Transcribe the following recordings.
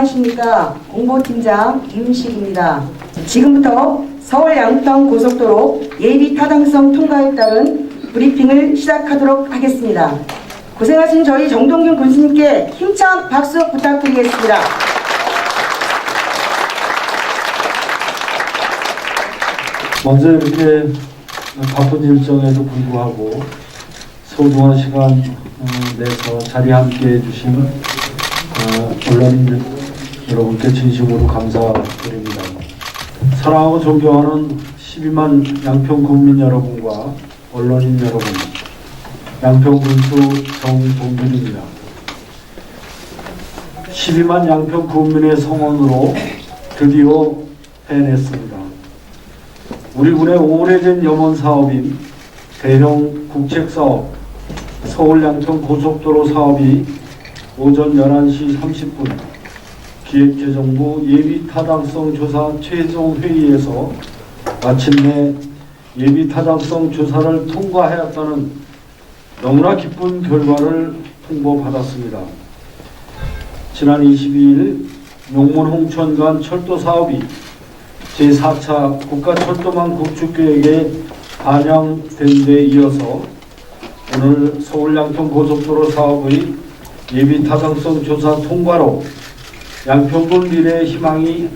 안녕하십니까. 공보팀장 임식입니다. 지금부터 서울 양평 고속도로 예비 타당성 통과에 따른 브리핑을 시작하도록 하겠습니다. 고생하신 저희 정동균 군수님께 힘찬 박수 부탁드리겠습니다. 먼저 이렇게 바쁜 일정에도 불구하고 소중한 시간 내서 자리에 함께 해주신 언론인 여러분께 진심으로 감사드립니다. 사랑하고 존경하는 12만 양평 국민 여러분과 언론인 여러분, 양평 군수 정동균입니다. 12만 양평 국민의 성원으로 드디어 해냈습니다. 우리 군의 오래된 염원 사업인 대형 국책사업 서울 양평 고속도로 사업이 오전 11시 30분 기획재정부 예비타당성 조사 최종 회의에서 마침내 예비타당성 조사를 통과하였다는 너무나 기쁜 결과를 통보받았습니다. 지난 22일 용문 홍천 간 철도 사업이 제4차 국가철도망 구축계획에 반영된 데 이어서 오늘 서울 양평 고속도로 사업의 예비타당성 조사 통과로 양평군 미래의 희망이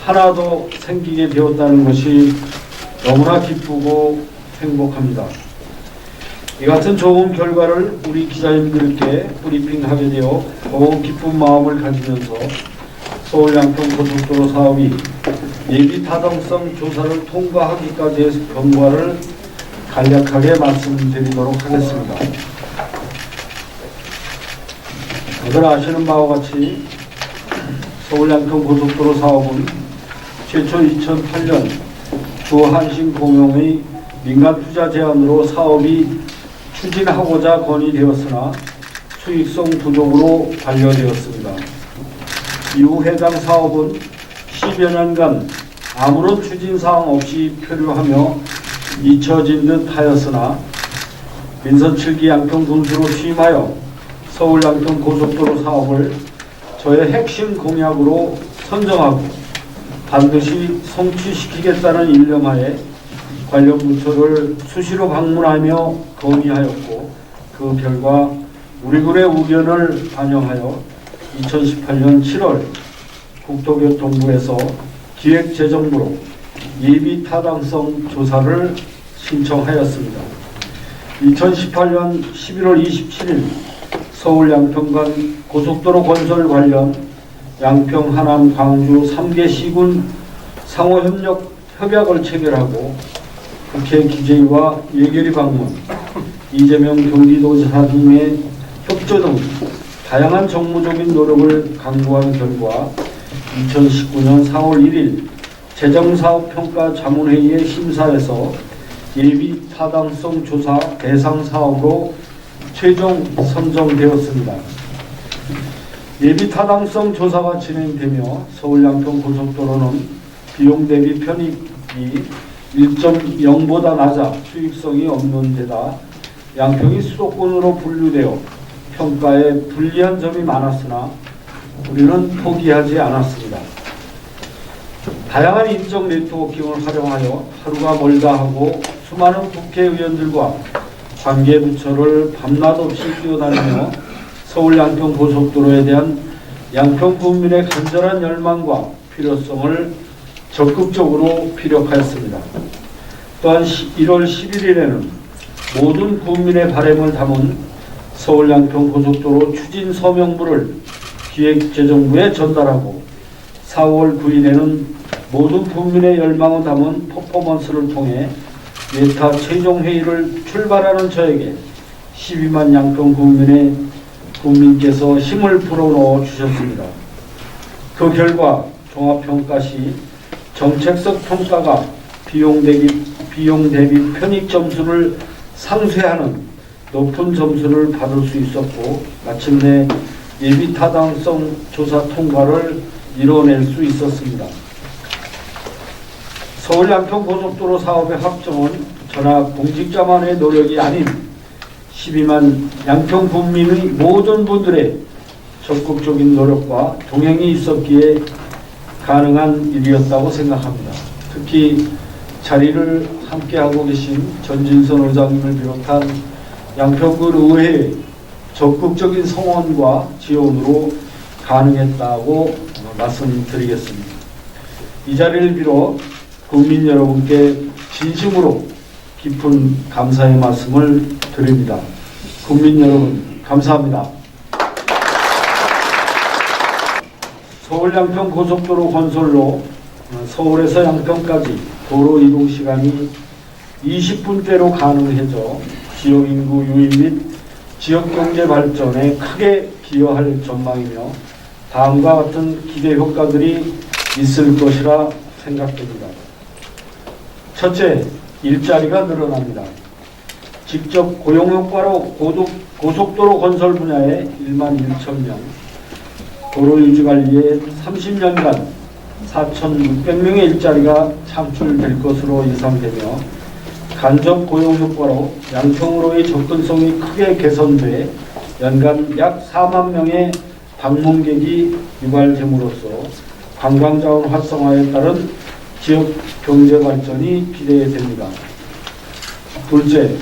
하나 더 생기게 되었다는 것이 너무나 기쁘고 행복합니다. 이 같은 좋은 결과를 우리 기자님들께 브리핑하게 되어 더욱 기쁜 마음을 가지면서 서울 양평 고속도로 사업이 예비타당성 조사를 통과하기까지의 경과를 간략하게 말씀드리도록 하겠습니다. 다들 아시는 바와 같이 서울 양평 고속도로 사업은 최초 2008년 주한신 공영의 민간 투자 제안으로 사업이 추진하고자 건의되었으나 수익성 부족으로 반려되었습니다. 이후 해당 사업은 10여 년간 아무런 추진사항 없이 표류하며 잊혀진 듯 하였으나 민선 7기 양평 군수로 취임하여 서울 양평 고속도로 사업을 저의 핵심 공약으로 선정하고 반드시 성취시키겠다는 일념하에 관련 부처를 수시로 방문하며 건의하였고 그 결과 우리 군의 의견을 반영하여 2018년 7월 국토교통부에서 기획재정부로 예비타당성 조사를 신청하였습니다. 2018년 11월 27일 서울 양평 간 고속도로 건설 관련 양평, 하남, 광주 3개 시군 상호협력 협약을 체결하고 국회 기재위와 예결위 방문, 이재명 경기도지사 등의 협조 등 다양한 정무적인 노력을 강구한 결과 2019년 4월 1일 재정사업평가자문회의의 심사에서 예비타당성 조사 대상 사업으로 최종 선정되었습니다. 예비타당성 조사가 진행되며 서울 양평 고속도로는 비용 대비 편익이 1.0보다 낮아 수익성이 없는 데다 양평이 수도권으로 분류되어 평가에 불리한 점이 많았으나 우리는 포기하지 않았습니다. 다양한 인적 네트워킹을 활용하여 하루가 멀다 하고 수많은 국회의원들과 관계부처를 밤낮 없이 뛰어다니며 서울 양평 고속도로에 대한 양평 국민의 간절한 열망과 필요성을 적극적으로 피력하였습니다. 또한 1월 11일에는 모든 국민의 바람을 담은 서울 양평 고속도로 추진 서명부를 기획재정부에 전달하고 4월 9일에는 모든 국민의 열망을 담은 퍼포먼스를 통해 예타 최종회의를 출발하는 저에게 12만 양평 국민께서 힘을 불어넣어 주셨습니다. 그 결과 종합평가 시 정책적 평가가 비용 대비 편익 점수를 상쇄하는 높은 점수를 받을 수 있었고 마침내 예비타당성 조사 통과를 이뤄낼 수 있었습니다. 서울 양평 고속도로 사업의 확정은 전학 공직자만의 노력이 아닌 12만 양평 국민의 모든 분들의 적극적인 노력과 동행이 있었기에 가능한 일이었다고 생각합니다. 특히 자리를 함께하고 계신 전진선 의장님을 비롯한 양평군 의회의 적극적인 성원과 지원으로 가능했다고 말씀드리겠습니다. 이 자리를 빌어 국민 여러분께 진심으로 깊은 감사의 말씀을 드립니다. 국민 여러분, 감사합니다. 서울 양평 고속도로 건설로 서울에서 양평까지 도로 이동 시간이 20분대로 가능해져 지역 인구 유입 및 지역 경제 발전에 크게 기여할 전망이며 다음과 같은 기대 효과들이 있을 것이라 생각됩니다. 첫째, 일자리가 늘어납니다. 직접 고용 효과로 고속도로 건설 분야에 1만 1천 명, 도로 유지 관리에 30년간 4,600명의 일자리가 창출될 것으로 예상되며 간접 고용 효과로 양평으로의 접근성이 크게 개선돼 연간 약 4만 명의 방문객이 유발됨으로써 관광자원 활성화에 따른 지역 경제 발전이 기대됩니다. 둘째,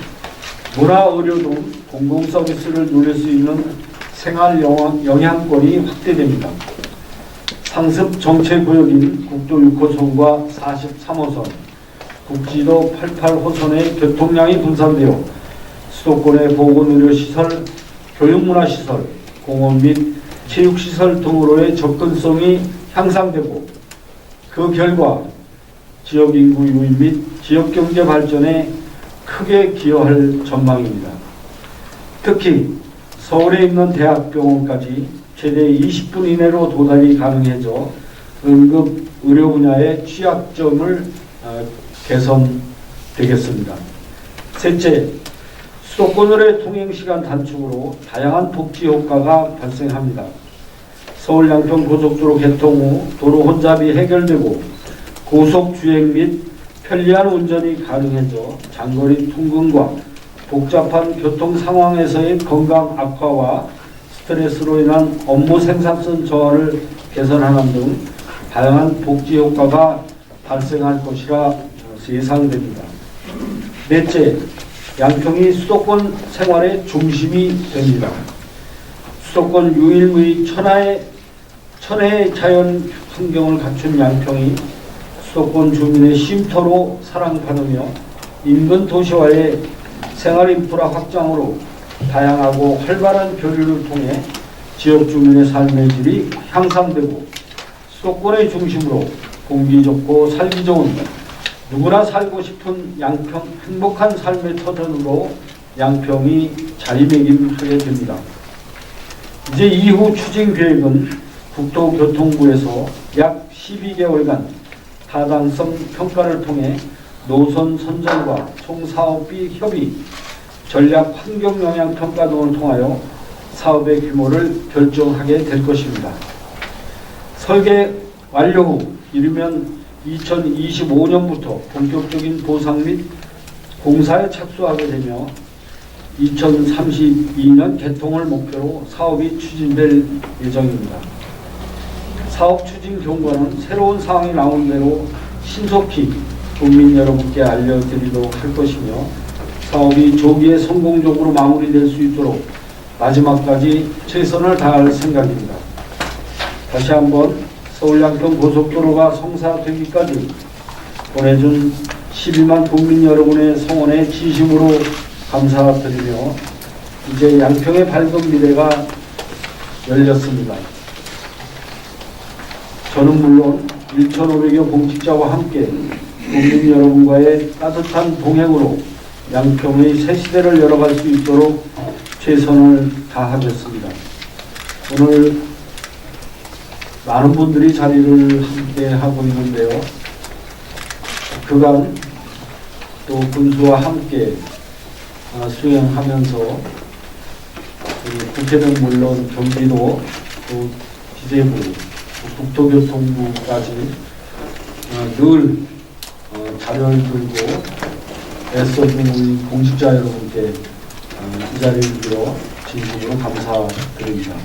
문화, 의료 등 공공 서비스를 누릴 수 있는 생활 영향권이 확대됩니다. 상습 정체구역인 국도 6호선과 43호선, 국지도 88호선의 교통량이 분산되어 수도권의 보건의료시설, 교육문화시설, 공원 및 체육시설 등으로의 접근성이 향상되고 그 결과 지역인구 유입 및 지역경제 발전에 크게 기여할 전망입니다. 특히 서울에 있는 대학병원까지 최대 20분 이내로 도달이 가능해져 응급 의료 분야의 취약점을 개선되겠습니다. 셋째, 수도권으로의 통행시간 단축으로 다양한 복지 효과가 발생합니다. 서울 양평 고속도로 개통 후 도로 혼잡이 해결되고 고속 주행 및 편리한 운전이 가능해져 장거리 통근과 복잡한 교통 상황에서의 건강 악화와 스트레스로 인한 업무 생산성 저하를 개선하는 등 다양한 복지 효과가 발생할 것이라 예상됩니다. 넷째, 양평이 수도권 생활의 중심이 됩니다. 수도권 유일무이 천혜의 자연 환경을 갖춘 양평이 수도권 주민의 쉼터로 사랑받으며 인근 도시와의 생활 인프라 확장으로 다양하고 활발한 교류를 통해 지역 주민의 삶의 질이 향상되고 수도권의 중심으로 공기 좋고 살기 좋은 누구나 살고 싶은 양평 행복한 삶의 터전으로 양평이 자리매김하게 됩니다. 이제 이후 추진 계획은 국토교통부에서 약 12개월간 타당성 평가를 통해 노선 선정과 총사업비 협의, 전략 환경영향 평가 등을 통하여 사업의 규모를 결정하게 될 것입니다. 설계 완료 후 이르면 2025년부터 본격적인 보상 및 공사에 착수하게 되며 2032년 개통을 목표로 사업이 추진될 예정입니다. 사업 추진 경과는 새로운 사항이 나온 대로 신속히 국민 여러분께 알려드리도록 할 것이며 사업이 조기에 성공적으로 마무리될 수 있도록 마지막까지 최선을 다할 생각입니다. 다시 한번 서울 양평 고속도로가 성사되기까지 보내준 12만 국민 여러분의 성원에 진심으로 감사드리며 이제 양평의 밝은 미래가 열렸습니다. 저는 물론 1,500여 공직자와 함께 국민 여러분과의 따뜻한 동행으로 양평의 새 시대를 열어갈 수 있도록 최선을 다하겠습니다. 오늘 많은 분들이 자리를 함께 하고 있는데요. 그간 또 군수와 함께 수행하면서 국회는 물론 경기도 또 기재부 국토교통부까지 늘 자료를 들고 애써준 우리 공직자 여러분께 이 자리를 빌어 진심으로 감사드립니다.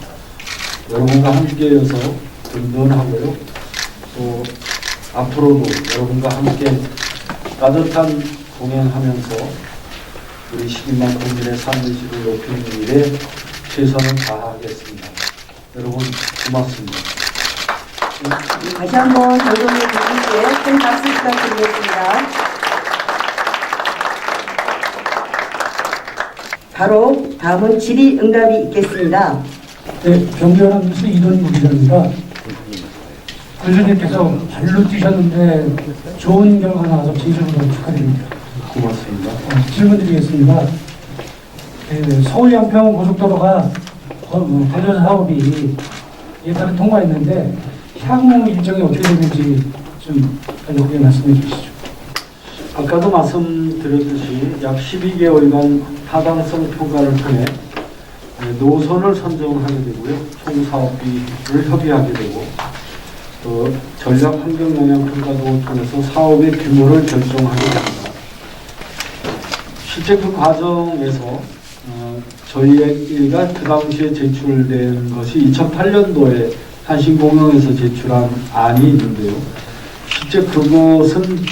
여러분과 함께여서 든든하고요. 또 앞으로도 여러분과 함께 따뜻한 동행하면서 우리 12만 국민의 삶의 질을 높이는 일에 최선을 다하겠습니다. 여러분 고맙습니다. 다시 한번 전동의 분들께 큰 박수 부탁드리겠습니다. 바로 다음은 질의응답이 있겠습니다. 네, 경기연합 뉴스 이동국 기자입니다. 교수님께서 발로 뛰셨는데 좋은 결과 나와서 진심으로 축하드립니다. 고맙습니다. 질문드리겠습니다. 서울 양평 고속도로가 건설 사업이 예산을 통과했는데 향후 일정이 어떻게 되는지 좀 간략하게 말씀해 주시죠. 아까도 말씀드렸듯이 약 12개월간 타당성 평가를 통해 노선을 선정하게 되고요. 총 사업비를 협의하게 되고 또 전략 환경 영향 평가도 통해서 사업의 규모를 결정하게 됩니다. 실제 그 과정에서 저희가 그 당시에 제출된 것이 2008년도에 한신공영에서 제출한 안이 있는데요. 실제 그것은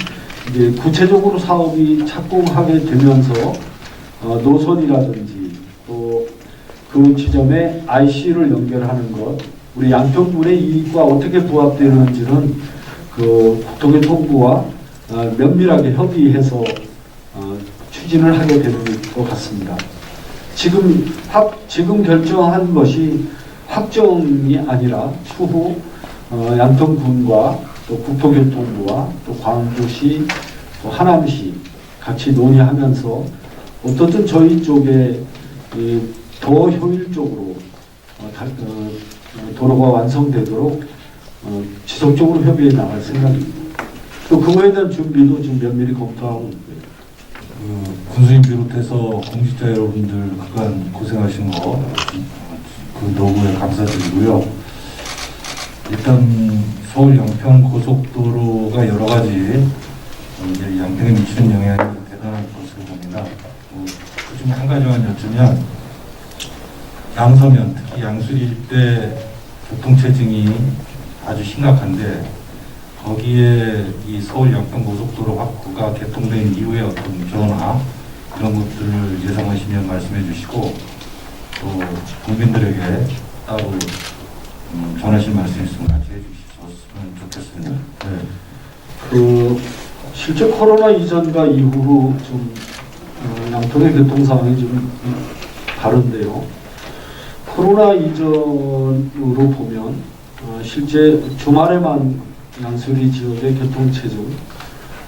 이제 구체적으로 사업이 착공하게 되면서 노선이라든지 또 그 지점에 IC를 연결하는 것, 우리 양평군의 이익과 어떻게 부합되는지는 그 국토교통부와 면밀하게 협의해서 추진을 하게 되는 것 같습니다. 지금 결정한 것이 확정이 아니라 추후 양평군과 또 국토교통부와 또 광주시, 또 하남시 같이 논의하면서 어떻든 저희 쪽에 더 효율적으로 도로가 완성되도록 지속적으로 협의해 나갈 생각입니다. 또 그거에 대한 준비도 지금 면밀히 검토하고 있고요. 군수님 비롯해서 공직자 여러분들 그간 고생하신 거 그 노고에 감사드리고요. 일단 서울 양평 고속도로가 여러 가지 이제 양평에 미치는 영향이 대단한 것으로 봅니다. 그중에 한 가지만 여쭈면 양서면 특히 양수리 일대 교통체증이 아주 심각한데 거기에 이 서울 양평 고속도로 확보가 개통된 이후에 어떤 변화 그런 것들을 예상하시면 말씀해 주시고 또 국민들에게 따로 전하실 말씀 있으면 같이 해주셨으면 좋겠습니다. 네. 그 실제 코로나 이전과 이후로 좀 양평의 교통 상황이 좀 다른데요. 코로나 이전으로 보면 실제 주말에만 양수리 지역의 교통체증,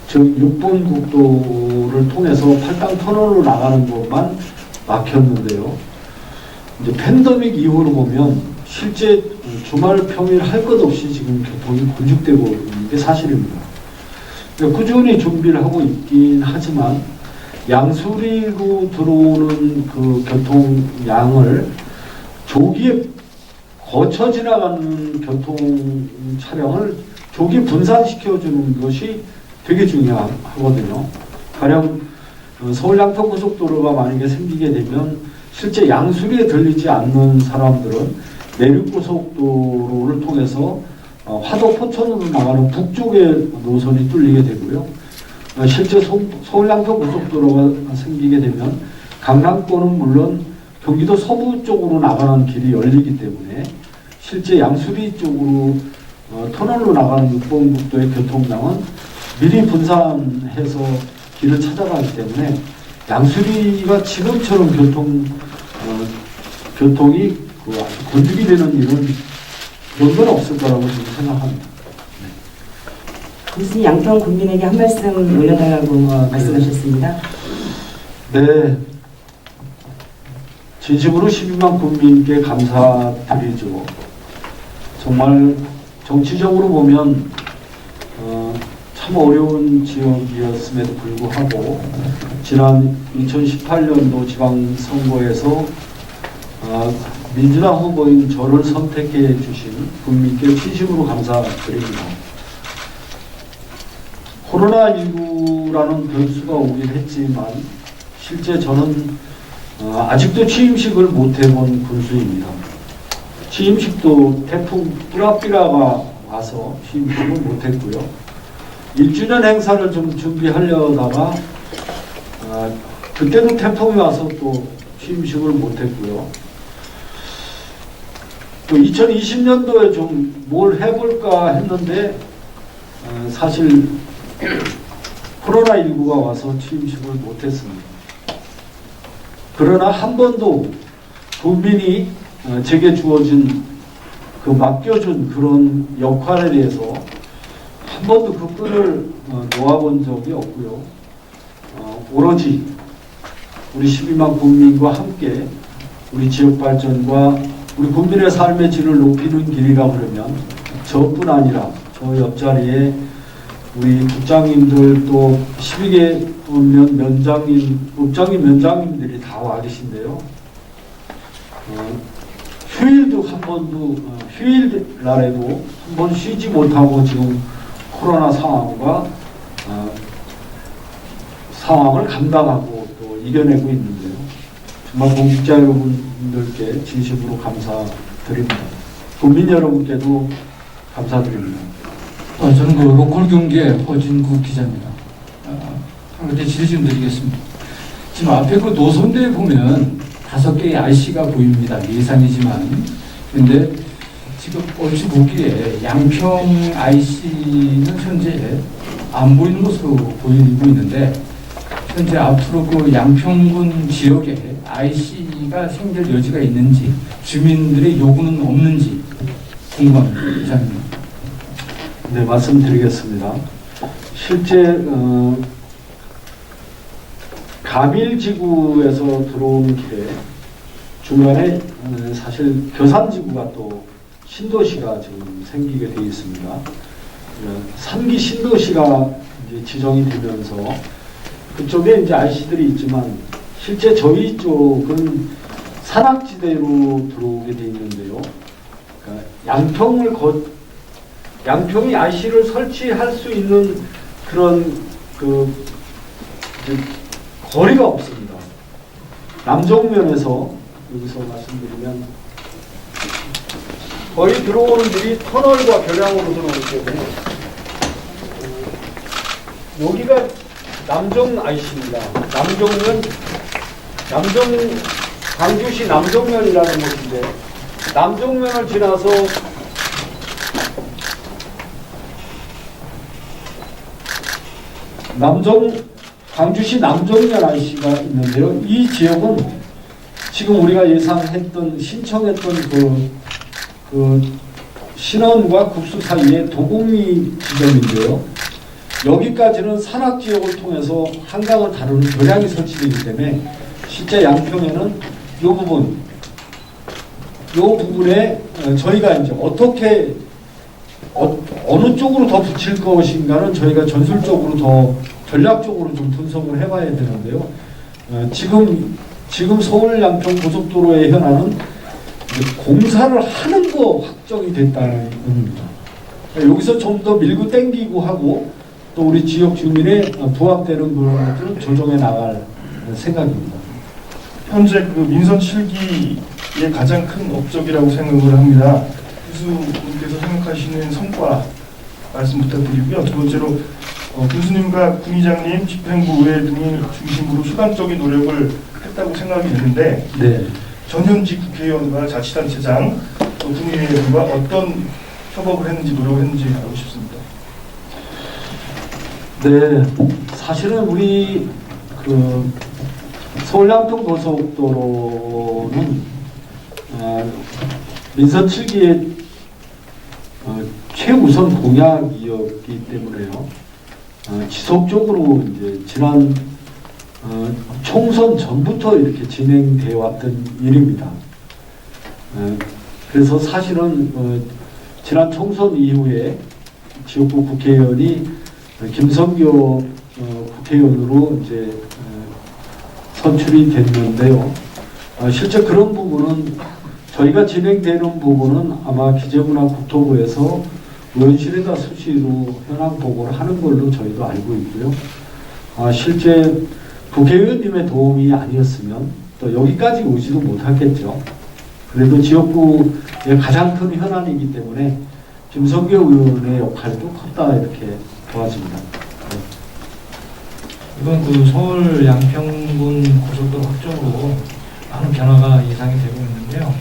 즉 6번 국도를 통해서 팔당 터널로 나가는 것만 막혔는데요. 이제 팬데믹 이후로 보면 실제 주말 평일 할 것 없이 지금 교통이 곤죽되고 있는 게 사실입니다. 꾸준히 준비를 하고 있긴 하지만 양수리로 들어오는 그 교통량을 조기에 거쳐 지나가는 교통 차량을 조기 분산시켜주는 것이 되게 중요하거든요. 가령 서울 양평 고속도로가 만약에 생기게 되면 실제 양수리에 들리지 않는 사람들은 내륙고속도로를 통해서 화도 포천으로 나가는 북쪽의 노선이 뚫리게 되고요. 실제 서울 양평 고속도로가 생기게 되면 강남권은 물론 경기도 서부 쪽으로 나가는 길이 열리기 때문에 실제 양수리 쪽으로 터널로 나가는 6번 국도의 교통량은 미리 분산해서 길을 찾아가기 때문에 양수리가 지금처럼 교통이 아주 곤죽이 되는 일은 그런 건 없을 거라고 저는 생각합니다. 교수님 양평 국민에게 한 말씀 올려달라고 말씀하셨습니다. 네. 진심으로 12만 국민께 감사드리죠. 정말 정치적으로 보면 참 어려운 지역이었음에도 불구하고 지난 2018년도 지방선거에서 민주당 후보인 저를 선택해 주신 국민께 진심으로 감사드립니다. 코로나19라는 변수가 오긴 했지만 실제 저는 아직도 취임식을 못 해본 군수입니다. 취임식도 태풍 뿌라삐라가 와서 취임식을 못했고요. 1주년 행사를 좀 준비하려다가 그때도 태풍이 와서 또 취임식을 못했고요. 또 2020년도에 좀 뭘 해볼까 했는데 사실 코로나19가 와서 취임식을 못했습니다. 그러나 한 번도 국민이 제게 주어진 그 맡겨준 그런 역할에 대해서 한 번도 그 끈을 놓아본 적이 없고요. 오로지 우리 12만 국민과 함께 우리 지역 발전과 우리 국민의 삶의 질을 높이는 길이라 그러면 저뿐 아니라 저 옆자리에 우리 국장님들 또 12개 업장님 면장님들이 다 와 계신데요. 휴일도 한 번도 휴일 날에도 한 번 쉬지 못하고 지금 코로나 상황을 감당하고 또 이겨내고 있는데요. 정말 공직자 여러분들께 진심으로 감사드립니다. 국민 여러분께도 감사드립니다. 저는 그 로컬 경제 허진구 기자입니다. 한 가지 질의 좀 드리겠습니다. 지금 앞에 그 노선대에 보면 5개의 IC가 보입니다. 예상이지만. 그런데 지금 얼추 보기에 양평 IC는 현재 안 보이는 것으로 보이고 있는데, 현재 앞으로 그 양평군 지역에 IC가 생길 여지가 있는지, 주민들의 요구는 없는지 궁금합니다. 이상입니다. 네, 말씀드리겠습니다. 실제 가밀지구에서 들어오는 길에 중간에 사실 교산지구가 또 신도시가 지금 생기게 되어 있습니다. 3기 신도시가 이제 지정이 되면서 그쪽에 이제 IC들이 있지만 실제 저희 쪽은 산악지대로 들어오게 되어 있는데요. 그러니까 양평이 IC를 설치할 수 있는 그런 거리가 없습니다. 남정면에서 여기서 말씀드리면 거의 들어오는 길이 터널과 결양으로 들어오기 때문에 여기가 남정 IC입니다. 광주시 남정면이라는 곳인데 남정면을 지나서 광주시 남정면 IC가 있는데요. 이 지역은 지금 우리가 신청했던 그 신원과 국수 사이의 도곡리 지점인데요. 여기까지는 산악지역을 통해서 한강을 다루는 교량이 설치되기 때문에 실제 양평에는 이 부분에 저희가 이제 어떻게 어느 쪽으로 더 붙일 것인가는 저희가 전술적으로 더 전략적으로 좀 분석을 해봐야 되는데요. 지금 서울 양평 고속도로의 현안은 공사를 하는 거 확정이 됐다는 겁니다. 여기서 좀 더 밀고 땡기고 하고 또 우리 지역 주민의 부합되는 그런 것들을 조정해 나갈 생각입니다. 현재 그 민선 7기의 가장 큰 업적이라고 생각을 합니다. 교수님께서 생각하시는 성과 말씀 부탁드리고요. 두 번째로 교수님과 군의장님, 집행부의 등을 중심으로 수단적인 노력을 했다고 생각이 되는데, 네. 전현직 국회의원과 자치단체장, 또 군의회의원과 어떤 협업을 했는지 노력을 했는지 알고 싶습니다. 네, 사실은 우리 서울 양평 고속도로는 민선 7기의 최우선 공약이었기 때문에요. 지속적으로 이제 지난 총선 전부터 이렇게 진행되어 왔던 일입니다. 그래서 사실은 지난 총선 이후에 지역구 국회의원이 김성교 국회의원으로 이제 선출이 됐는데요. 실제 그런 부분은 저희가 진행되는 부분은 아마 기재부나 국토부에서 의원실에다 수시로 현황 보고를 하는 걸로 저희도 알고 있고요. 실제 국회의원님의 도움이 아니었으면 또 여기까지 오지도 못하겠죠. 그래도 지역구의 가장 큰 현안이기 때문에 김성교 의원의 역할도 컸다 이렇게 보아집니다. 이번 그 서울 양평군 고속도로 확정으로 많은 변화가 예상이 되고 있는데요.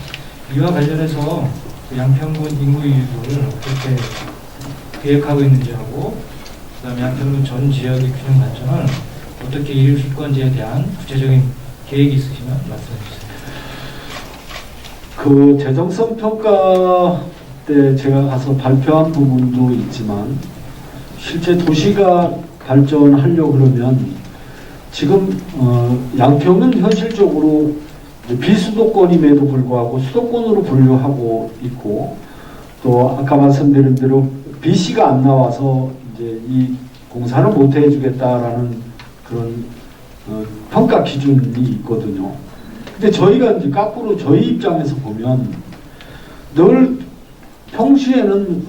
이와 관련해서 그 양평군 인구 유입을 어떻게 계획하고 있는지하고 그다음에 양평군 전 지역의 균형 발전을 어떻게 이루실 건지에 대한 구체적인 계획이 있으시면 말씀해 주세요. 그 재정성 평가 때 제가 가서 발표한 부분도 있지만 실제 도시가 발전하려고 그러면 지금 양평은 현실적으로 비수도권임에도 불구하고 수도권으로 분류하고 있고 또 아까 말씀드린 대로 BC가 안 나와서 이제 이 공사를 못 해주겠다라는 그런 평가 기준이 있거든요. 근데 저희가 이제 거꾸로 저희 입장에서 보면 늘 평시에는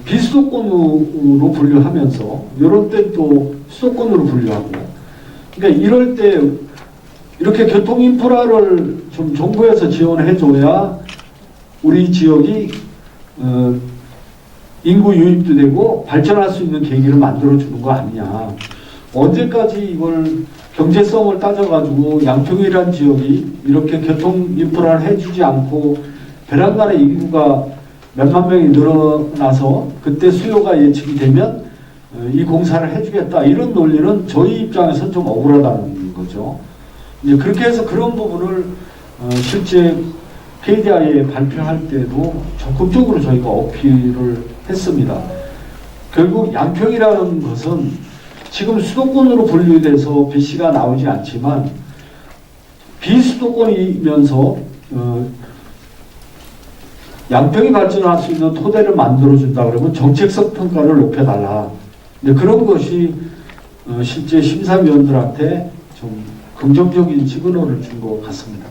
비수도권으로 분류하면서 이런 때 또 수도권으로 분류하고 그러니까 이럴 때 이렇게 교통 인프라를 좀 정부에서 지원해줘야 우리 지역이 인구 유입도 되고 발전할 수 있는 계기를 만들어주는 거 아니냐. 언제까지 이걸 경제성을 따져가지고 양평이라는 지역이 이렇게 교통 인프라를 해주지 않고 베란간의 인구가 몇만 명이 늘어나서 그때 수요가 예측이 되면 이 공사를 해주겠다 이런 논리는 저희 입장에서는 좀 억울하다는 거죠. 이제 그렇게 해서 그런 부분을 실제 KDI에 발표할 때도 적극적으로 저희가 어필을 했습니다. 결국 양평이라는 것은 지금 수도권으로 분류돼서 BC가 나오지 않지만 비수도권이면서 양평이 발전할 수 있는 토대를 만들어준다 그러면 정책적 평가를 높여달라. 근데 그런 것이 실제 심사위원들한테 좀 긍정적인 시그널을 준 것 같습니다.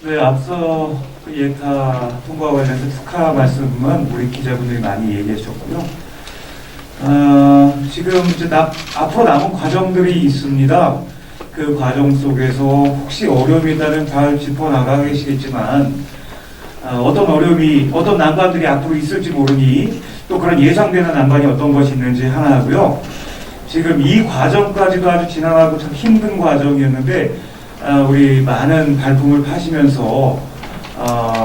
네, 앞서 그 예타 통과 관련해서 축하 말씀은 우리 기자분들이 많이 얘기해 주셨고요. 지금 이제 앞으로 남은 과정들이 있습니다. 그 과정 속에서 혹시 어려움이 있다면 잘 짚어나가 계시겠지만 어떤 어려움이, 어떤 난관들이 앞으로 있을지 모르니 또 그런 예상되는 난관이 어떤 것이 있는지 하나 하고요. 지금 이 과정까지도 아주 지나가고 참 힘든 과정이었는데 우리 많은 발품을 파시면서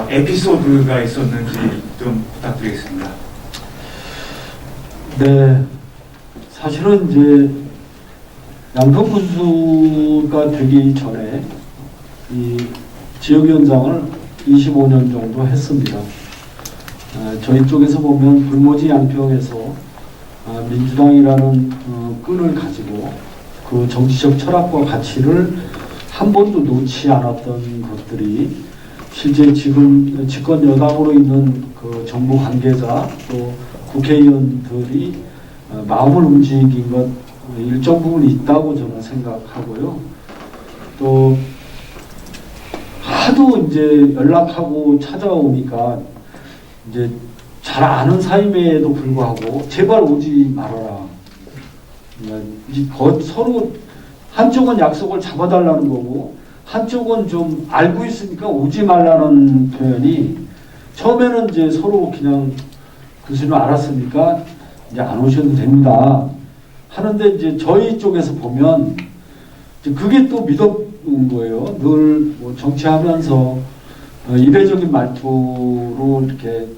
에피소드가 있었는지 좀 부탁드리겠습니다. 네, 사실은 이제 양평군수가 되기 전에 이 지역위원장을 25년 정도 했습니다. 저희 쪽에서 보면 불모지 양평에서 민주당이라는 끈을 가지고 그 정치적 철학과 가치를 한 번도 놓지 않았던 것들이 실제 지금 집권 여당으로 있는 그 정부 관계자 또 국회의원들이 마음을 움직인 것 일정 부분 있다고 저는 생각하고요. 또 하도 이제 연락하고 찾아오니까 이제 잘 아는 사이임에도 불구하고 제발 오지 말아라. 서로 한쪽은 약속을 잡아달라는 거고 한쪽은 좀 알고 있으니까 오지 말라는 표현이 처음에는 이제 서로 그냥 교수님 알았으니까 이제 안 오셔도 됩니다 하는데 이제 저희 쪽에서 보면 이제 그게 또 믿었는 거예요. 늘 뭐 정치하면서 이례적인 말투로 이렇게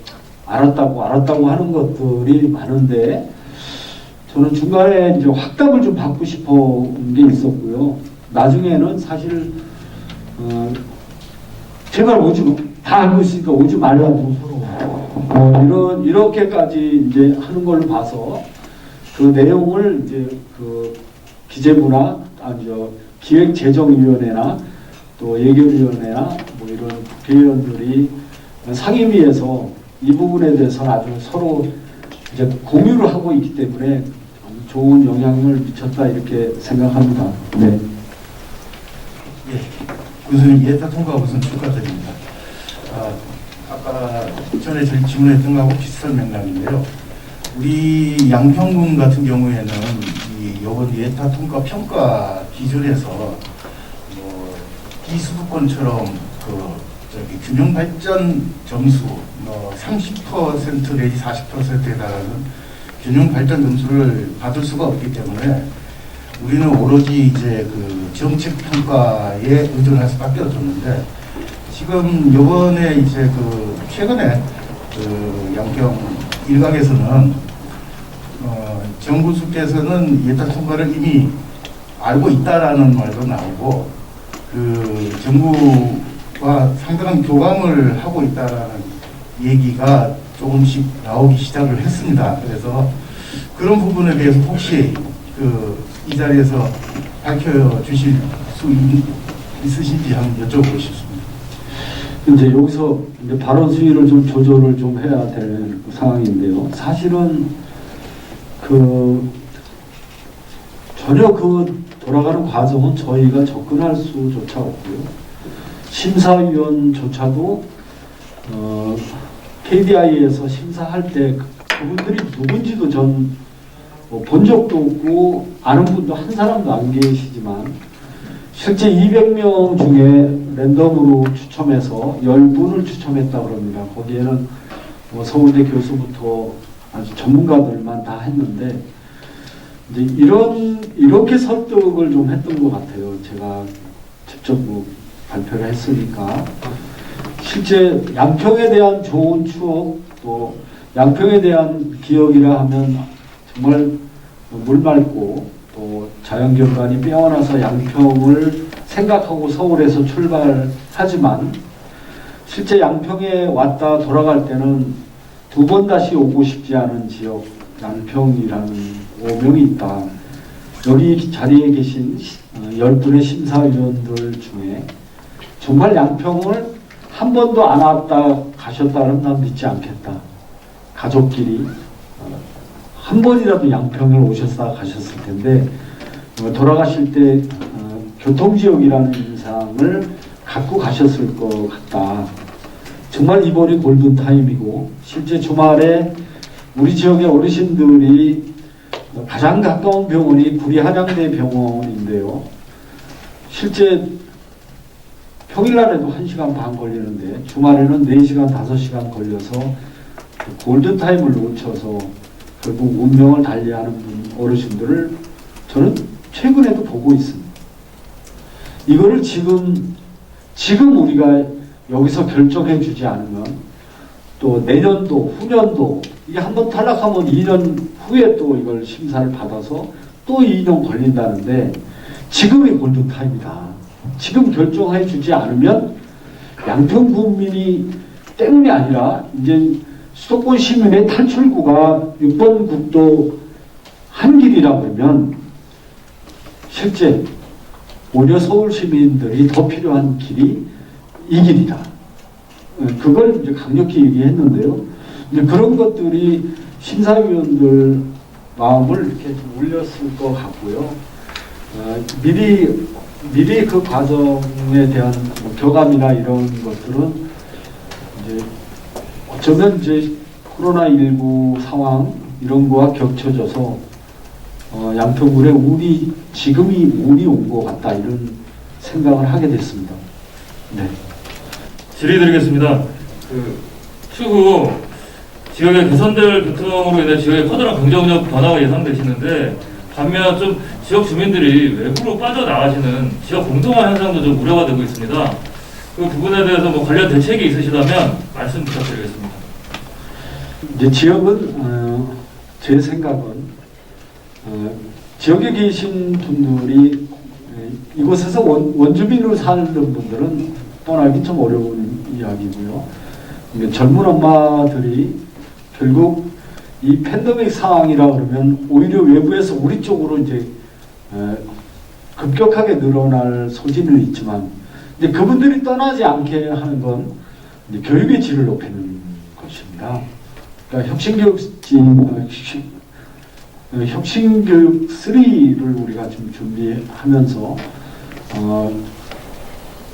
알았다고 하는 것들이 많은데 저는 중간에 이제 확답을 좀 받고 싶은 게 있었고요. 나중에는 사실 제발 다 알고 있으니까 오지 말라고 서로 이렇게까지 이제 하는 걸로 봐서 그 내용을 이제 그 기재부나 기획재정위원회나 또 예결위원회나 뭐 이런 국회의원들이 상임위에서 이 부분에 대해서는 아주 서로 이제 공유를 하고 있기 때문에 좋은 영향을 미쳤다 이렇게 생각합니다. 네. 예, 교수님 예타 통과 우선 축하드립니다. 아까 전에 저희 질문했던 거하고 비슷한 맥락인데요. 우리 양평군 같은 경우에는 이번 예타 통과 평가 기준에서 비수도권처럼 균형 발전 점수 30% 내지 40%에 달하는 균형 발전 점수를 받을 수가 없기 때문에 우리는 오로지 이제 그 정책 평가에 의존할 수밖에 없었는데, 지금 요번에 이제 그 최근에 그 양평 일각에서는 정부수께서는 예산 통과를 이미 알고 있다라는 말도 나오고, 그 정부와 상당한 교감을 하고 있다라는 얘기가 조금씩 나오기 시작을 했습니다. 그래서 그런 부분에 대해서 혹시 이 자리에서 밝혀주실 수 있으신지 한번 여쭤보고 싶습니다. 이제 여기서 이제 발언 수위를 좀 조절을 좀 해야 될 상황인데요. 사실은 전혀 돌아가는 과정은 저희가 접근할 수조차 없고요. 심사위원조차도 KDI에서 심사할 때 그분들이 누군지도 전 본 적도 없고 아는 분도 한 사람도 안 계시지만, 실제 200명 중에 랜덤으로 추첨해서 10분을 추첨했다고 합니다. 거기에는 서울대 교수부터 아주 전문가들만 다 했는데, 이제 이렇게 설득을 좀 했던 것 같아요. 제가 직접 발표를 했으니까. 실제 양평에 대한 좋은 추억, 또 양평에 대한 기억이라 하면 정말 물 맑고 또 자연경관이 빼어나서 양평을 생각하고 서울에서 출발하지만, 실제 양평에 왔다 돌아갈 때는 두 번 다시 오고 싶지 않은 지역, 양평이라는 오명이 있다. 여기 자리에 계신 10분의 심사위원들 중에 정말 양평을 한 번도 안 왔다 가셨다면 난 믿지 않겠다. 가족끼리 한 번이라도 양평을 오셨다 가셨을 텐데, 돌아가실 때 교통지역이라는 인상을 갖고 가셨을 것 같다. 정말 이번이 골든타임이고, 실제 주말에 우리 지역의 어르신들이 가장 가까운 병원이 구리 한양대 병원인데요. 실제 평일날에도 1시간 반 걸리는데 주말에는 4시간, 5시간 걸려서 골든타임을 놓쳐서 결국 운명을 달리하는 어르신들을 저는 최근에도 보고 있습니다. 이거를 지금 우리가 여기서 결정해 주지 않으면 또 내년도, 후년도, 이게 한번 탈락하면 2년 후에 또 이걸 심사를 받아서 또 2년 걸린다는데, 지금이 골든타임이다. 지금 결정해 주지 않으면 양평 국민이 때문이 아니라 이제 수도권 시민의 탈출구가 6번 국도 한 길이라 그러면 실제 오히려 서울 시민들이 더 필요한 길이 이 길이다. 그걸 이제 강력히 얘기했는데요. 이제 그런 것들이 심사위원들 마음을 이렇게 좀 울렸을 것 같고요. 미리 그 과정에 대한 교감이나 이런 것들은 이제 어쩌면 이제 코로나19 상황 이런 거와 겹쳐져서 양평군에 지금이 운이 온 것 같다, 이런 생각을 하게 됐습니다. 네. 질의드리겠습니다. 추후 지역의 개선될 교통으로 인해 지역의 커다란 경제적 변화가 예상되시는데, 반면 좀 지역 주민들이 외부로 빠져나가시는 지역 공동화 현상도 좀 우려가 되고 있습니다. 그 부분에 대해서 뭐 관련 대책이 있으시다면 말씀 부탁드리겠습니다. 이제 지역은 제 생각은 지역에 계신 분들이 이곳에서 원주민으로 사는 분들은 떠나기 좀 어려운 이야기고요. 젊은 엄마들이 결국 이 팬데믹 상황이라 그러면 오히려 외부에서 우리 쪽으로 이제 급격하게 늘어날 소지는 있지만, 이제 그분들이 떠나지 않게 하는 건 이제 교육의 질을 높이는 것입니다. 그러니까 혁신교육 3를 우리가 지금 준비하면서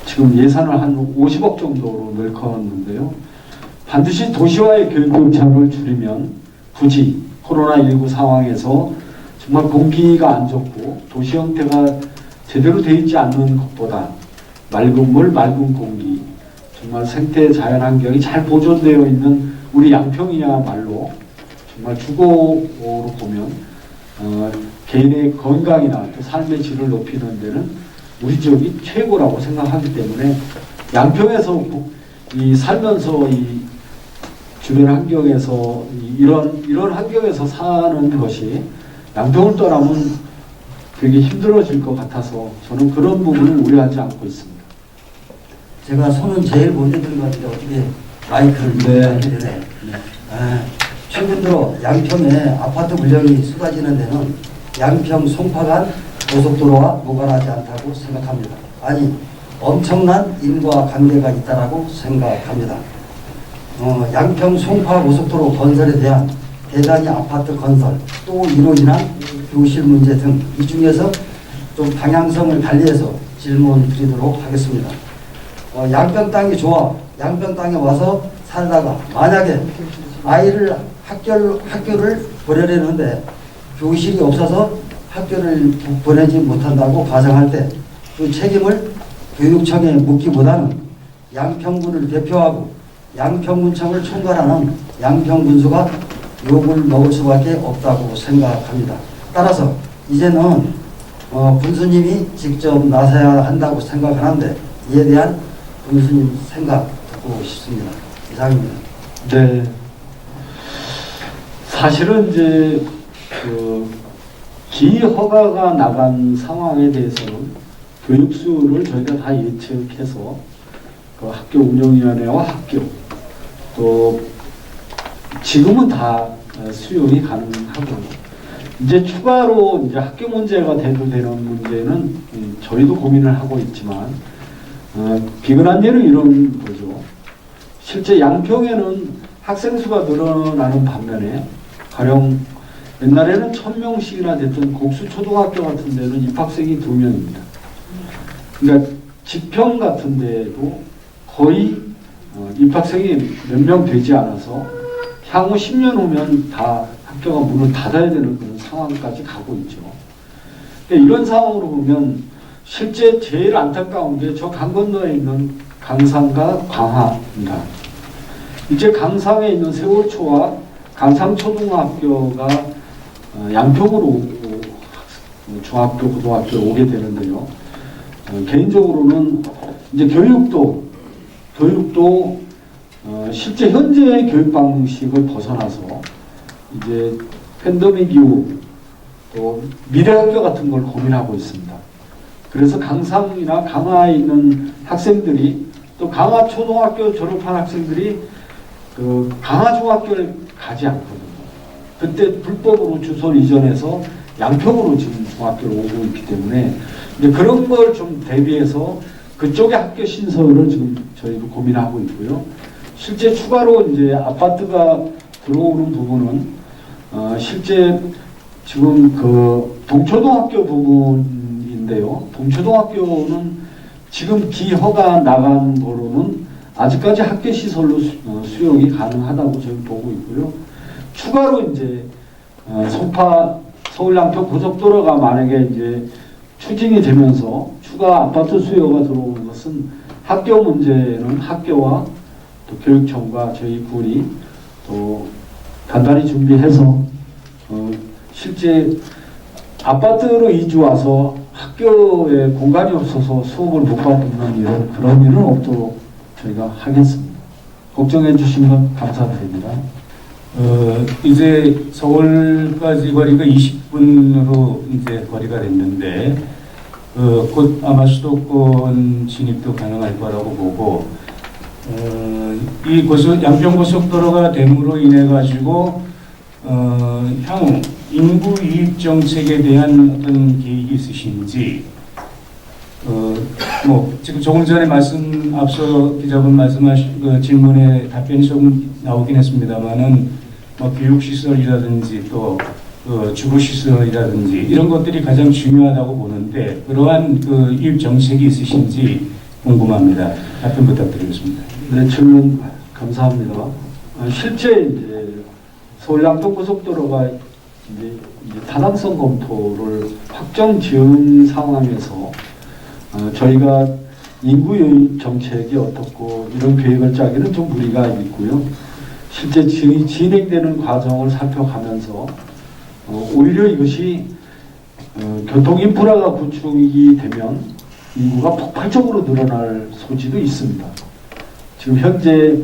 지금 예산을 한 50억 정도로 늘컸는데요. 반드시 도시와의 교육 격차를 줄이면, 굳이 코로나19 상황에서 정말 공기가 안 좋고 도시 형태가 제대로 되어 있지 않는 것보다 맑은 물, 맑은 공기, 정말 생태 자연환경이 잘 보존되어 있는 우리 양평이야말로 정말 주거로 보면 개인의 건강이나 또 삶의 질을 높이는 데는 우리 지역이 최고라고 생각하기 때문에 양평에서 이 살면서 이 주변 환경에서 이런 환경에서 사는 것이 양평을 떠나면 되게 힘들어질 것 같아서 저는 그런 부분을 우려하지 않고 있습니다. 제가 손은 제일 못 내든 것 같은데 어떻게 마이크를 하게 되네. 최근 들어 양평에 아파트 물량이 쏟아지는 데는 양평 송파 간 고속도로와 무관하지 않다고 생각합니다. 아니 엄청난 인과 관계가 있다라고 생각합니다. 양평 송파 고속도로 건설에 대한 대단위 아파트 건설 또 이로 인한 교실 문제 등 이 중에서 좀 방향성을 달리해서 질문 드리도록 하겠습니다. 양평 땅이 좋아 양평 땅에 와서 살다가 만약에 아이를 학교를 보내려는데 교실이 없어서 학교를 보내지 못한다고 가정할 때 그 책임을 교육청에 묻기보다는 양평군을 대표하고 양평군청을 총괄하는 양평군수가 욕을 먹을 수밖에 없다고 생각합니다. 따라서 이제는 군수님이 직접 나서야 한다고 생각하는데 이에 대한 군수님 생각 듣고 싶습니다. 이상입니다. 네. 사실은 이제 기허가가 나간 상황에 대해서는 교육 수요를 저희가 다 예측해서 그 학교 운영위원회와 학교 또 지금은 다 수용이 가능하고 이제 추가로 이제 학교 문제가 대두되는 문제는 저희도 고민을 하고 있지만 비근한 예는 이런 거죠. 실제 양평에는 학생 수가 늘어나는 반면에 가령 옛날에는 1000명씩이나 됐던 곡수초등학교 같은 데는 입학생이 2명입니다. 그러니까 지평 같은 데도 거의 입학생이 몇 명 되지 않아서 향후 10년 후면 다 학교가 문을 닫아야 되는 그런 상황까지 가고 있죠. 그러니까 이런 상황으로 보면 실제 제일 안타까운 게 저 강 건너에 있는 강산과 광화입니다. 이제 강상에 있는 세월초와 강상초등학교가 양평으로 중학교, 고등학교에 오게 되는데요. 개인적으로는 이제 교육도 실제 현재의 교육 방식을 벗어나서 이제 팬데믹 이후 또 미래학교 같은 걸 고민하고 있습니다. 그래서 강상이나 강화에 있는 학생들이 또 강화초등학교 졸업한 학생들이 그 강화중학교를 가지 않거든요. 그때 불법으로 주소를 이전해서 양평으로 지금 중학교를 오고 있기 때문에 이제 그런 걸 좀 대비해서 그쪽의 학교 신설을 지금 저희도 고민하고 있고요. 실제 추가로 이제 아파트가 들어오는 부분은 실제 지금 그 동초등학교 부분인데요. 동초등학교는 지금 기허가 나간 거로는 아직까지 학교 시설로 수용이 가능하다고 저희 보고 있고요. 추가로 이제 서울 양평 고속도로가 만약에 이제 추진이 되면서 추가 아파트 수요가 들어오는 것은 학교 문제는 학교와 또 교육청과 저희 군이 또 단단히 준비해서 실제 아파트로 이주 와서 학교에 공간이 없어서 수업을 못 받는 그런 일은 없도록 저희가 하겠습니다. 걱정해 주시면 감사드립니다. 이제 서울까지 거리가 20분으로 이제 거리가 됐는데 곧 아마 수도권 진입도 가능할 거라고 보고 이 양평 고속도로가 됨으로 인해 가지고 향후 인구 유입 정책에 대한 어떤 계획이 있으신지 지금 조금 전에 앞서 기자분 말씀하신 그 질문에 답변이 좀 나오긴 했습니다만은 교육시설이라든지 또 주거시설이라든지 이런 것들이 가장 중요하다고 보는데 그러한 그 유입 정책이 있으신지 궁금합니다. 답변 부탁드리겠습니다. 네, 질문 감사합니다. 실제 이제 서울 양평 고속도로가 이제 타당성 검토를 확정 지은 상황에서 저희가 인구 유입 정책이 어떻고 이런 계획을 짜기는 좀 무리가 있고요. 실제 진행되는 과정을 살펴가면서 오히려 이것이 교통 인프라가 구축이 되면 인구가 폭발적으로 늘어날 소지도 있습니다. 지금 현재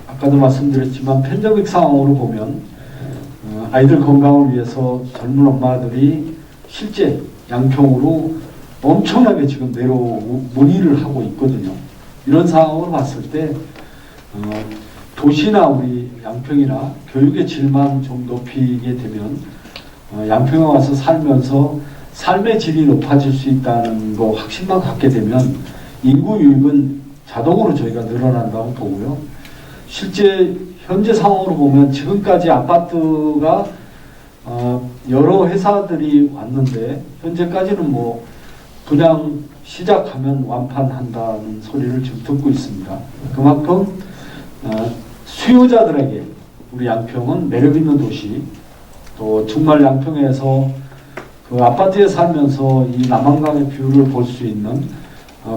아까도 말씀드렸지만 편적인 상황으로 보면 아이들 건강을 위해서 젊은 엄마들이 실제 양평으로 엄청나게 지금 문의를 하고 있거든요. 이런 상황으로 봤을 때 도시나 우리 양평이나 교육의 질만 좀 높이게 되면 양평에 와서 살면서 삶의 질이 높아질 수 있다는 거 확신만 갖게 되면 인구 유입은 자동으로 저희가 늘어난다고 보고요. 실제 현재 상황으로 보면 지금까지 아파트가 여러 회사들이 왔는데 현재까지는 뭐 분양 시작하면 완판한다는 소리를 지금 듣고 있습니다. 그만큼 수요자들에게 우리 양평은 매력 있는 도시, 또 정말 양평에서 그 아파트에 살면서 이 남한강의 뷰를 볼 수 있는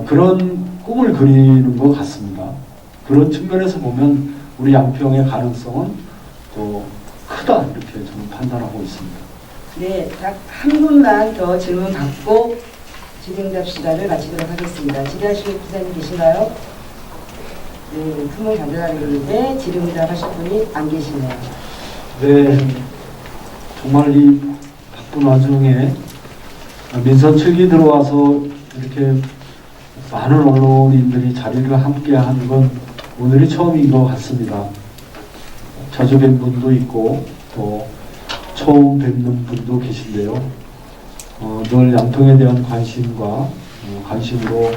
그런 꿈을 그리는 것 같습니다. 그런 측면에서 보면 우리 양평의 가능성은 또 크다 이렇게 저는 판단하고 있습니다. 네, 딱 한 분만 더 질문 받고 질의응답 시간을 마치도록 하겠습니다. 질의하실 기자님 계신가요? 네, 품을 가져가는 건데 질의응답 하실 분이 안 계시네요. 네, 정말 이 바쁜 와중에 민선 7기 들어와서 이렇게 많은 언론인들이 자리를 함께 하는 건 오늘이 처음인 것 같습니다. 자주 뵌 분도 있고 또 처음 뵙는 분도 계신데요. 늘 양평에 대한 관심과 관심으로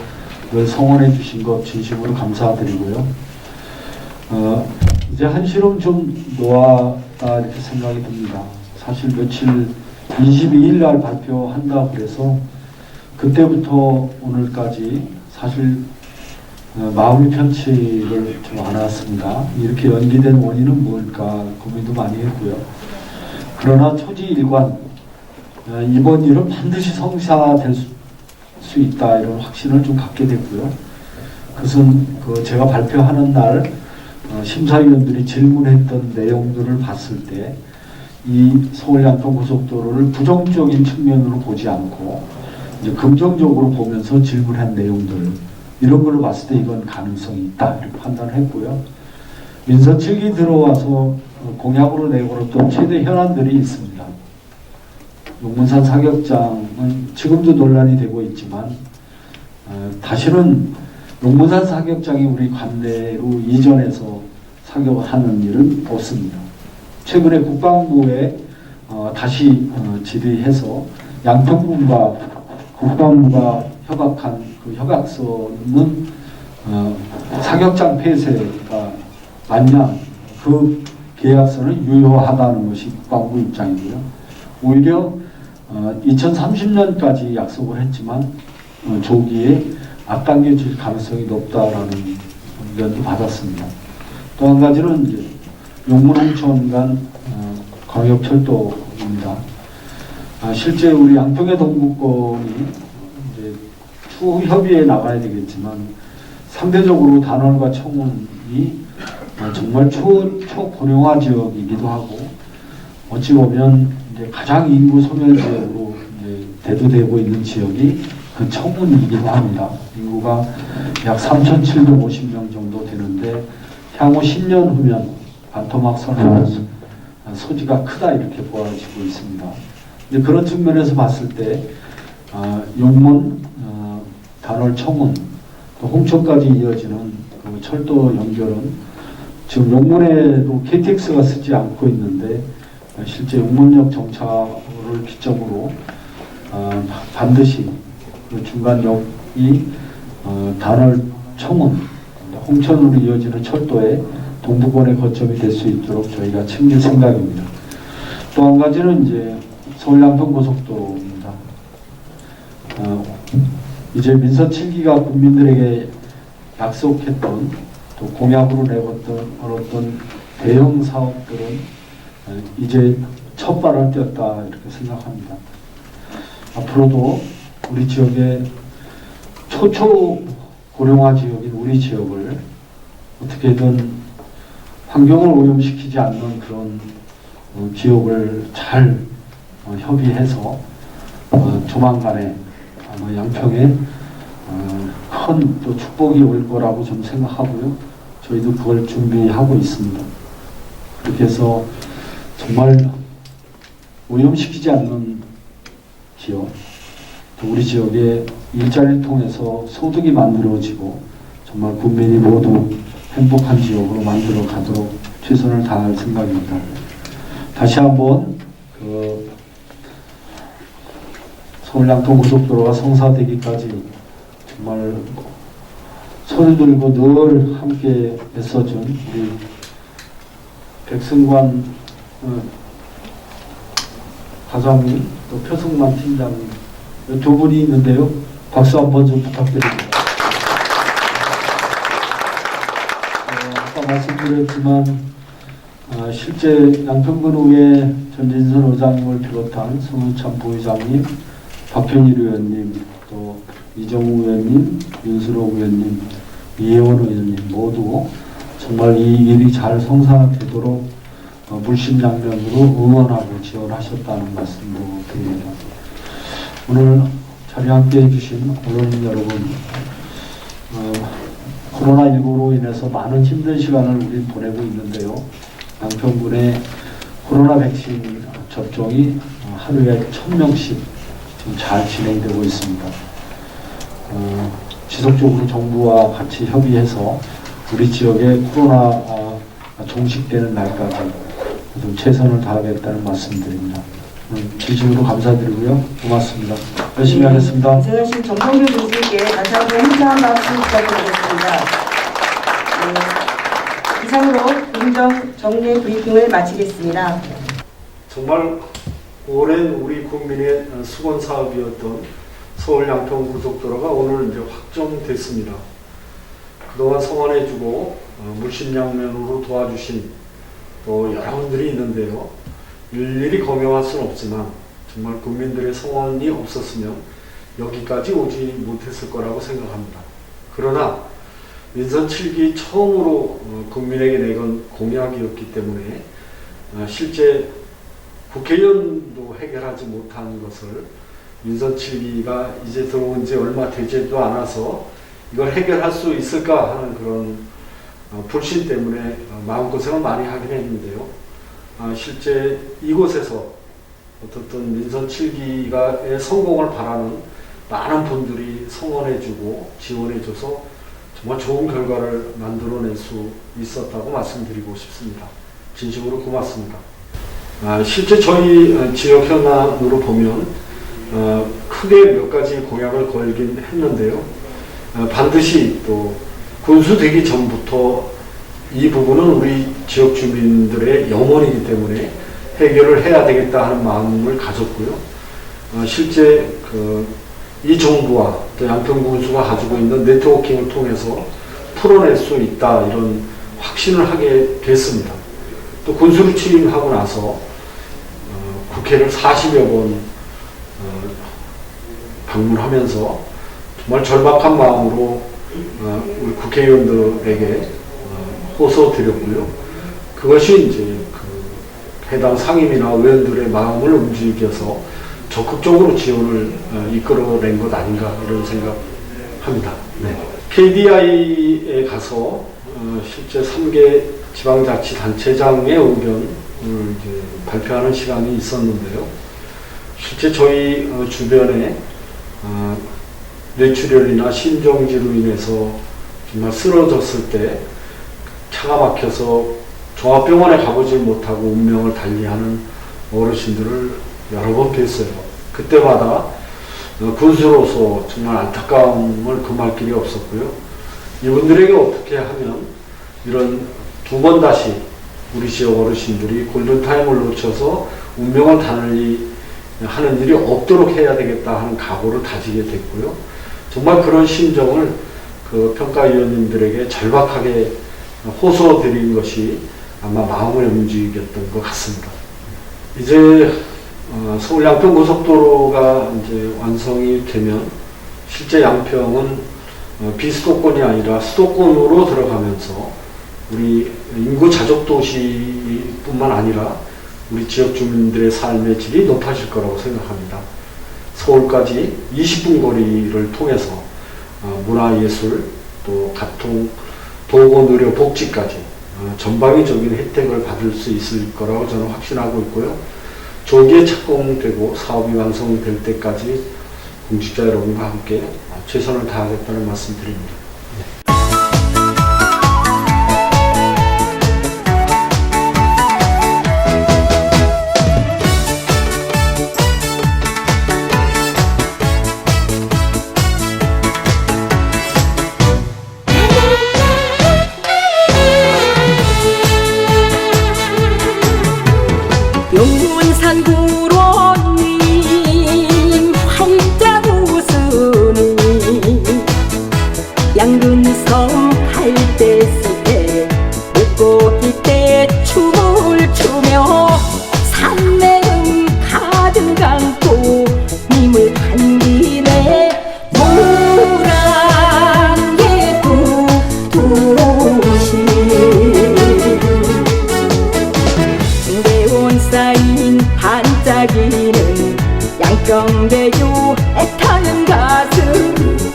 늘 성원해 주신 것 진심으로 감사드리고요. 이제 한시름 좀 놓았다 이렇게 생각이 듭니다. 사실 며칠 22일 날 발표한다 그래서 그때부터 오늘까지 사실 마음이 편치를 좀 않았습니다. 이렇게 연기된 원인은 뭘까 고민도 많이 했고요. 그러나 초지일관 이번 일은 반드시 성사될 수 있다 이런 확신을 좀 갖게 됐고요. 그것은 제가 발표하는 날 심사위원들이 질문했던 내용들을 봤을 때 이 서울 양평 고속도로를 부정적인 측면으로 보지 않고 이제 긍정적으로 보면서 질문한 내용들 이런 걸로 봤을 때 이건 가능성이 있다 이렇게 판단을 했고요. 민선 7기 들어와서 공약으로 내걸었던 최대 현안들이 있습니다. 용문산 사격장은 지금도 논란이 되고 있지만 다시는 용문산 사격장이 우리 관내로 이전해서 사격하는 일은 없습니다. 최근에 국방부에 다시 질의해서 양평군과 국방부가 협약한 그 협약서는 사격장 폐쇄가 맞냐 그 계약서는 유효하다는 것이 국방부 입장이고요. 오히려 2030년까지 약속을 했지만 조기에 앞당겨질 가능성이 높다라는 의견도 받았습니다. 또 한 가지는 이제 용문 홍천 간 광역철도입니다. 실제 우리 양평의 동부권이 이제 추후 협의에 나가야 되겠지만 상대적으로 단월과 청운이 정말 초고령화 지역이기도 하고 어찌 보면 이제 가장 인구 소멸 지역으로 이제 대두되고 있는 지역이 그 청운이기도 합니다. 인구가 약 3,750명 정도 되는데 향후 10년 후면 반토막 선언할 소지가 크다 이렇게 보아지고 있습니다. 이제 그런 측면에서 봤을 때 용문, 단월, 청운, 또 홍천까지 이어지는 그 철도 연결은 지금 용문에도 KTX가 쓰지 않고 있는데 실제 용문역 정차를 기점으로 반드시 그 중간역이 단월, 청운, 홍천으로 이어지는 철도의 동부권의 거점이 될 수 있도록 저희가 챙길 생각입니다. 또 한 가지는 이제 서울 양평 고속도로입니다. 이제 민선 7기가 국민들에게 약속했던 또 공약으로 내걸었던 대형 사업들은 이제 첫 발을 떼었다 이렇게 생각합니다. 앞으로도 우리 지역의 초초 고령화 지역인 우리 지역을 어떻게든 환경을 오염시키지 않는 그런 지역을 잘 협의해서 조만간에 아마 양평에 큰 또 축복이 올 거라고 좀 생각하고요. 저희도 그걸 준비하고 있습니다. 그렇게 해서 정말 오염시키지 않는 지역, 또 우리 지역에 일자리를 통해서 소득이 만들어지고 정말 국민이 모두 행복한 지역으로 만들어 가도록 최선을 다할 생각입니다. 다시 한번 서울 양평 고속도로가 성사되기까지 정말 손을 들고 늘 함께 애써준 우리 백승관 과장님, 또 표승만 팀장님 두 분이 있는데요. 박수 한번 좀 부탁드립니다. 아까 말씀드렸지만 실제 양평군의회 전진선 의장님을 비롯한 성우찬 부의장님, 박현일 의원님, 또 이정우 의원님, 윤수록 의원님, 이혜원 의원님 모두 정말 이 일이 잘 성사되도록 물심양면으로 응원하고 지원하셨다는 말씀도 드립니다. 오늘 자리에 함께해 주신 언론인 여러분, 코로나19로 인해서 많은 힘든 시간을 우리 보내고 있는데요. 양평군의 코로나 백신 접종이 하루에 1000명씩 지금 잘 진행되고 있습니다. 지속적으로 정부와 같이 협의해서 우리 지역의 코로나가 종식되는 날까지 최선을 다하겠다는 말씀드립니다. 진심으로 감사드리고요. 고맙습니다. 열심히 하겠습니다. 고생하신 정성균 교수님께 다시 한번 힘찬 박수 부탁드리겠습니다. 이상으로 공정 정례 브리핑을 마치겠습니다. 정말 오랜 우리 국민의 수건 사업이었던 서울 양평 고속도로가 오늘 이제 확정됐습니다. 그동안 성원해주고 물심양면으로 도와주신 또 여러분들이 있는데요. 일일이 검명할 수는 없지만 정말 국민들의 성원이 없었으면 여기까지 오지 못했을 거라고 생각합니다. 그러나 민선 7기 처음으로 국민에게 내건 공약이었기 때문에 실제 국회의원도 해결하지 못한 것을 민선 7기가 이제 들어온 지 얼마 되지도 않아서 이걸 해결할 수 있을까 하는 그런 불신 때문에 마음고생을 많이 하긴 했는데요. 실제 이곳에서 어떻든 민선 7기가의 성공을 바라는 많은 분들이 성원해주고 지원해줘서 정말 좋은 결과를 만들어낼 수 있었다고 말씀드리고 싶습니다. 진심으로 고맙습니다. 실제 저희 지역 현안으로 보면 크게 몇 가지 공약을 걸긴 했는데요. 반드시 또 군수되기 전부터 이 부분은 우리 지역 주민들의 영혼이기 때문에 해결을 해야 되겠다 하는 마음을 가졌고요. 실제 이 정부와 또 양평군수가 가지고 있는 네트워킹을 통해서 풀어낼 수 있다 이런 확신을 하게 됐습니다. 또 군수를 취임하고 나서 국회를 40여 번 방문하면서 정말 절박한 마음으로 우리 국회의원들에게 호소드렸고요. 그것이 이제 해당 상임이나 의원들의 마음을 움직여서 적극적으로 지원을 이끌어낸 것 아닌가 이런 생각합니다. 네. KDI에 가서 실제 3개 지방자치단체장의 의견을 이제 발표하는 시간이 있었는데요. 실제 저희 주변에 뇌출혈이나 심정지로 인해서 정말 쓰러졌을 때 차가 막혀서 종합병원에 가보지 못하고 운명을 달리하는 어르신들을 여러 번 뵀어요. 그때마다 군수로서 정말 안타까움을 금할 길이 없었고요. 이분들에게 어떻게 하면 이런 두 번 다시 우리 지역 어르신들이 골든타임을 놓쳐서 운명을 달리 하는 일이 없도록 해야 되겠다 하는 각오를 다지게 됐고요. 정말 그런 심정을 평가위원님들에게 절박하게 호소드린 것이 아마 마음을 움직였던 것 같습니다. 이제 서울 양평 고속도로가 이제 완성이 되면 실제 양평은 비수도권이 아니라 수도권으로 들어가면서 우리 인구 자족 도시뿐만 아니라 우리 지역 주민들의 삶의 질이 높아질 거라고 생각합니다. 서울까지 20분 거리를 통해서 문화예술, 또 교통, 보건, 의료, 복지까지 전방위적인 혜택을 받을 수 있을 거라고 저는 확신하고 있고요. 조기에 착공되고 사업이 완성될 때까지 공직자 여러분과 함께 최선을 다하겠다는 말씀 드립니다. 용문산 구로님 활짝 웃으니 양근성 갈대숲에 목고기 때 춤을 추며 산내음 가득 안고 님을 반기네 노란게 두두시 내온 쌓인 반짝이는 양평대교 애타는 가슴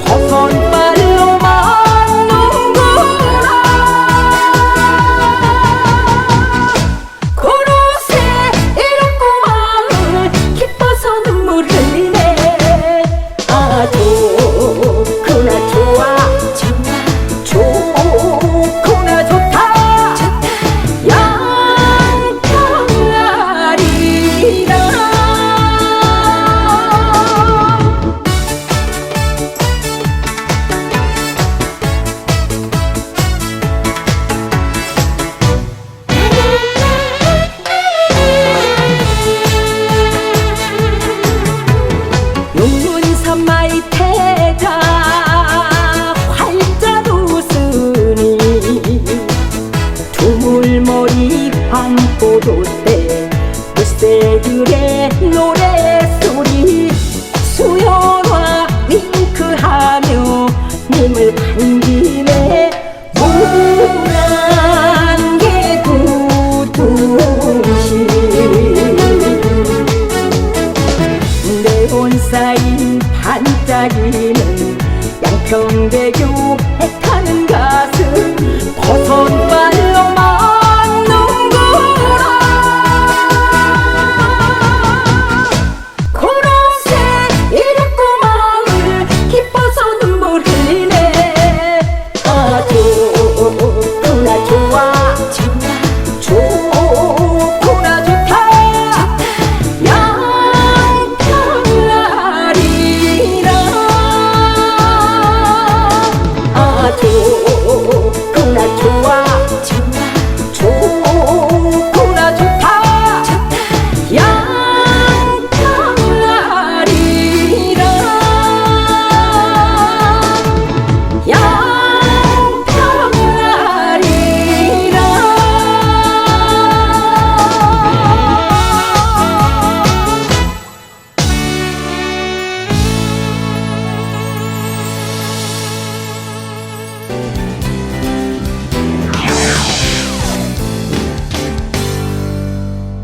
버선발로 맞는구나 고로쇠 이렇고 마음을 기뻐서 눈물 흘리네 아 좋구나 좋아 좋구나 좋다 용문산 마이태자 활짝 웃으니 두물머리 광포도 때 물새들의 노래소리 수연화 윙크하며 님을 반기네 노란게 두두시 내온 쌓인 반짝이는 양평대교